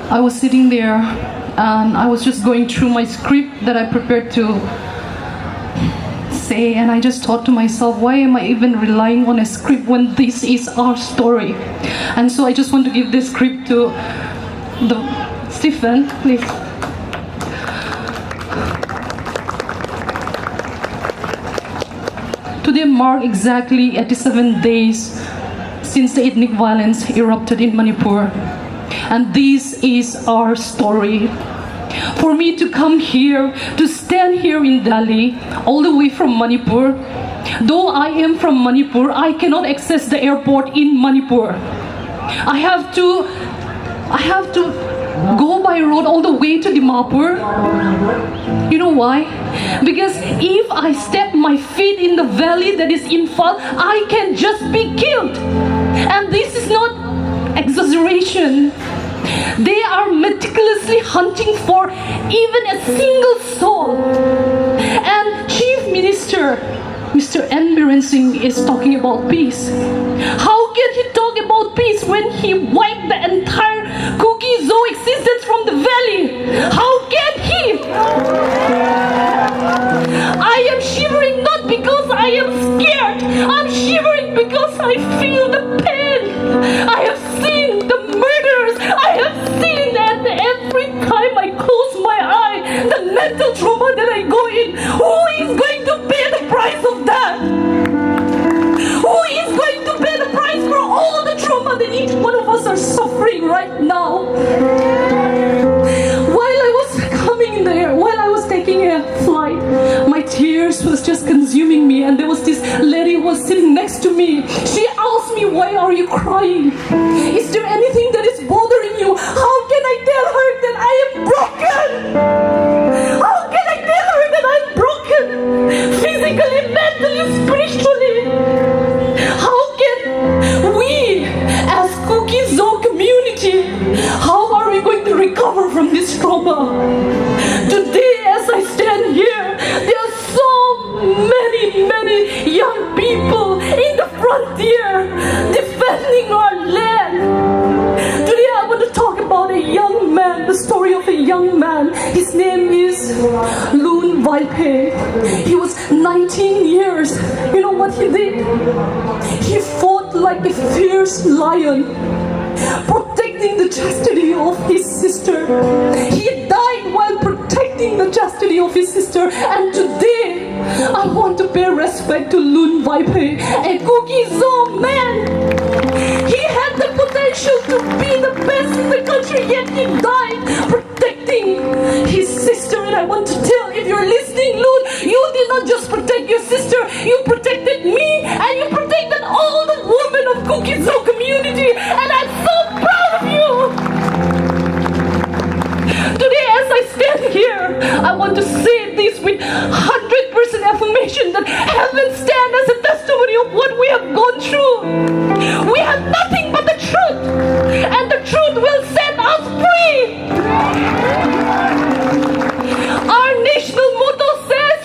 I was sitting there and I was just going through my script that I prepared to say, and I just thought to myself, why am I even relying on a script when this is our story? And so I just want to give this script to Stephen, please. Today marked exactly 87 days since the ethnic violence erupted in Manipur. And this is our story. For me to come here, to stand here in Delhi, all the way from Manipur, though I am from Manipur, I cannot access the airport in Manipur. I have to go by road all the way to Dimapur. You know why? Because if I step my feet in the valley that is Imphal, I can just be killed. And this is not exaggeration. They are meticulously hunting for even a single soul. And Chief Minister, Mr. N. Biren Singh, is talking about peace. How can he talk about peace when he wiped the entire Kuki Zo existence from the valley? How can he? I am shivering not because I am scared. I'm shivering because I feel the pain. I have seen the murders. I have seen that every time I close my eye, the mental trauma that I go in. Who is going to pay the price of that? Who is going to pay the price for all the trauma that each one of us are suffering right now? While I was coming there, while I was taking a flight, my tears was just consuming me, and there was this lady who was sitting next to me. She asked me, why are you crying? Is there anything that is bothering you? How can I tell her that I am broken? How can I tell her that I'm broken? Physically, mentally, spiritually. How can we, as Kuki Zo community, how are we going to recover from this trauma? Today, as I stand here, there are so many young people in the frontier defending our land. Today I want to talk about a young man, the story of a young man. His name is Loon Vaipe. He was 19 years. You know what he did? He fought like a fierce lion, protecting the chastity of his sister. He died while protecting the chastity of his sister. And today, I want to pay respect to Loon Vaipe, a Kuki Zo man. He had the potential to be the best in the country, yet he died protecting his sister. And I want to tell, if you're listening, Loon, you did not just protect your sister, you protected me, and you protected all the women of Kuki Zo community. And I'm so proud of you. Today, as I stand here, I want to say this with 100% affirmation that heaven stands as a testimony of what we have gone through. We have nothing but the truth, and the truth will set us free. Our national motto says,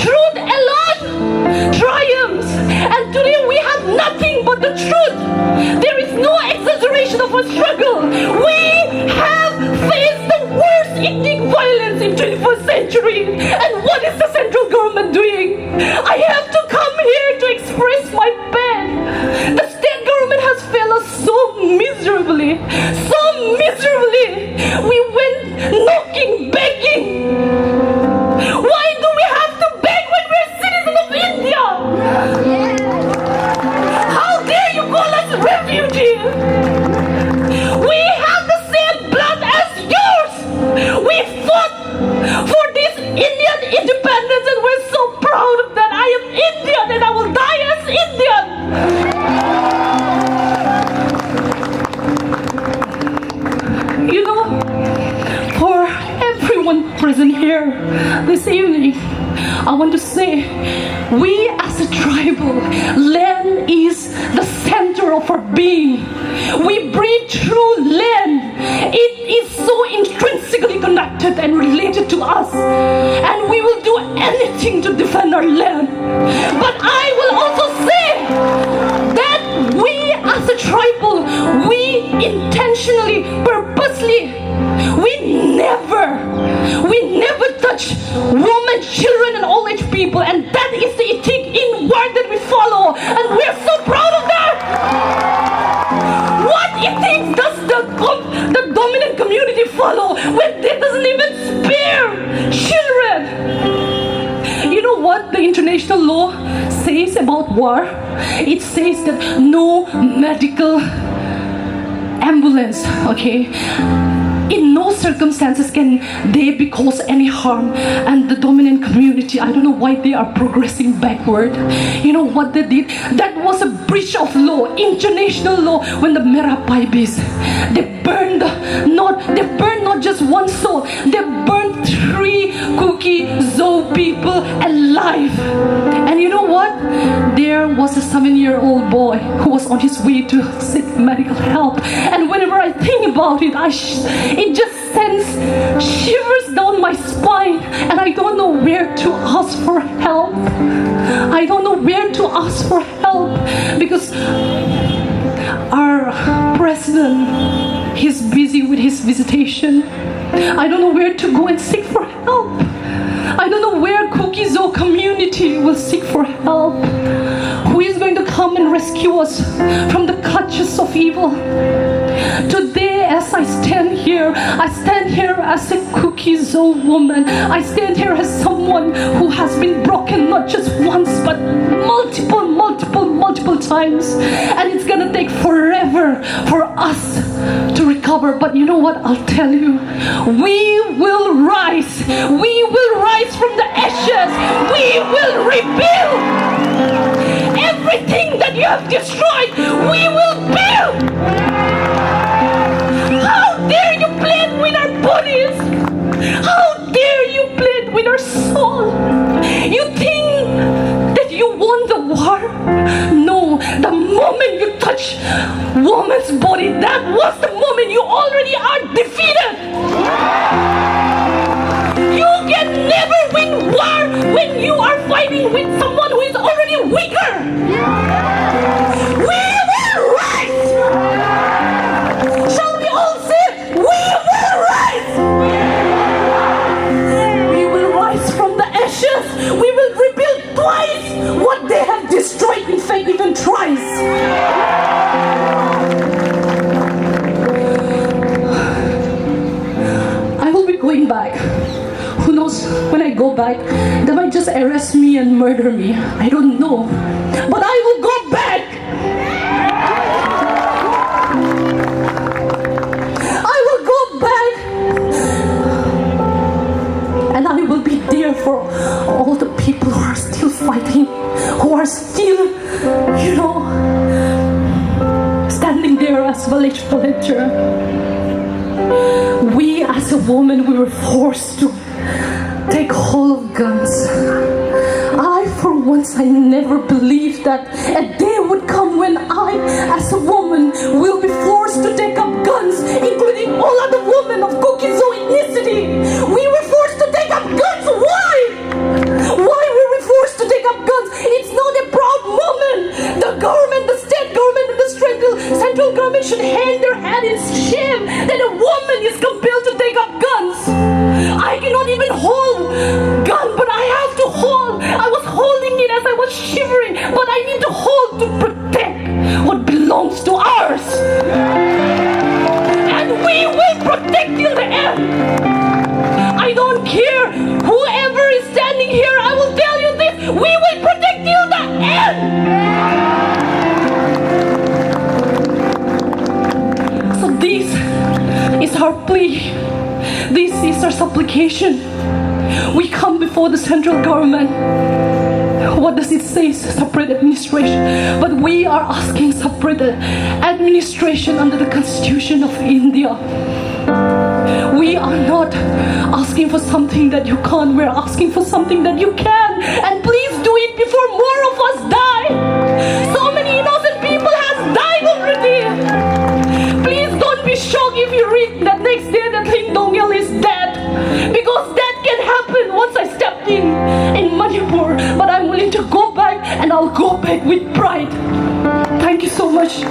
truth alone triumphs. And today we have nothing but the truth. There is no exaggeration of our struggle. We have faced the worst ethnic violence in 21st century. And what is the central government doing? I have to come here to express my pain. The state government has failed us so miserably. So miserably. We went knocking, begging. Why do we have to beg when we're citizens of India? How dare you call us refugees? We have the same blood as yours. We fought for this Indian independence, and we're so proud of that. I am Indian and I will die as Indian. You know, for everyone present here this evening, I want to say, we as a tribal, land is the center of our being. We breathe through land. It is so intrinsically connected and related to us. And we will do anything to defend our land. But I will also say that we as a tribal, we intentionally intentionally, purposely. We never touch women, children, and old age people, and that is the ethic in word that we follow, and we're so proud of that. What ethics does the dominant community follow when they doesn't even spare children? You know what the international law says about war? It says that no medical ambulance, okay? In no circumstances can they be cause any harm. And the dominant community, I don't know why they are progressing backward. You know what they did? That was a breach of law, international law, when the Merah Baibis, they burned not just one soul, they burned 3 Kuki Zo people alive. And you know what? There was a 7-year-old boy who was on his way to seek medical help. And whenever I think about it, it just sends shivers down my spine, and I don't know where to ask for help. I don't know where to ask for help because our president, he's busy with his visitation. I don't know where to go and seek for help. I don't know where Kukizo community will seek for help. Who is going to come and rescue us from the clutches of evil? Today, as I stand here as a Kukizo woman. I stand here as someone who has been broken not just once but multiple times. And it's gonna take forever for us to recover. But you know what? I'll tell you, we will rise. We will rise from the ashes. We will rebuild. Everything that you have destroyed, we will build. How dare you play with our bodies? How dare you play with our soul? You think that you won the war? No, the moment you touch woman's body, that was the moment you already are defeated. You can never win war when you are fighting with someone who is already weaker. We will rise. Shall we all say, we will rise? We will rise from the ashes. We will rebuild twice what they have destroyed, in fact, even thrice. I will be going back. Who knows, when I go back, they might just arrest me and murder me. I don't know. But I will go back. I will go back. And I will be there for all the people who are still fighting, who are still, standing there as village volunteer. We as a woman, we were forced to take hold of guns. For once, I never believed that a day would come when I, as a woman, will be forced to take up guns, including all other women of Kukizo ethnicity. We were forced to take up guns. Why? Why were we forced to take up guns? It's not a proud moment. The government, the state government, and the central government should hang their head in shame that a woman is compelled to take up guns. I cannot even hold gun, but I have to hold. I was holding it as I was shivering, but I need to hold to protect what belongs to ours. And we will protect till the end. I don't care whoever is standing here, I will tell you this, we will protect till the end. So this is our plea. This is our supplication. We come before the central government. What does it say? Separate administration. But we are asking separate administration under the Constitution of India. We are not asking for something that you can't. We're asking for something that you can. And please do it before more of us die. So many innocent people have died already. Please don't be shocked if you read that next day that Lhing Doungel is dead. Because that can happen once I stepped in Manipur. But I'm willing to go back, and I'll go back with pride. Thank you so much.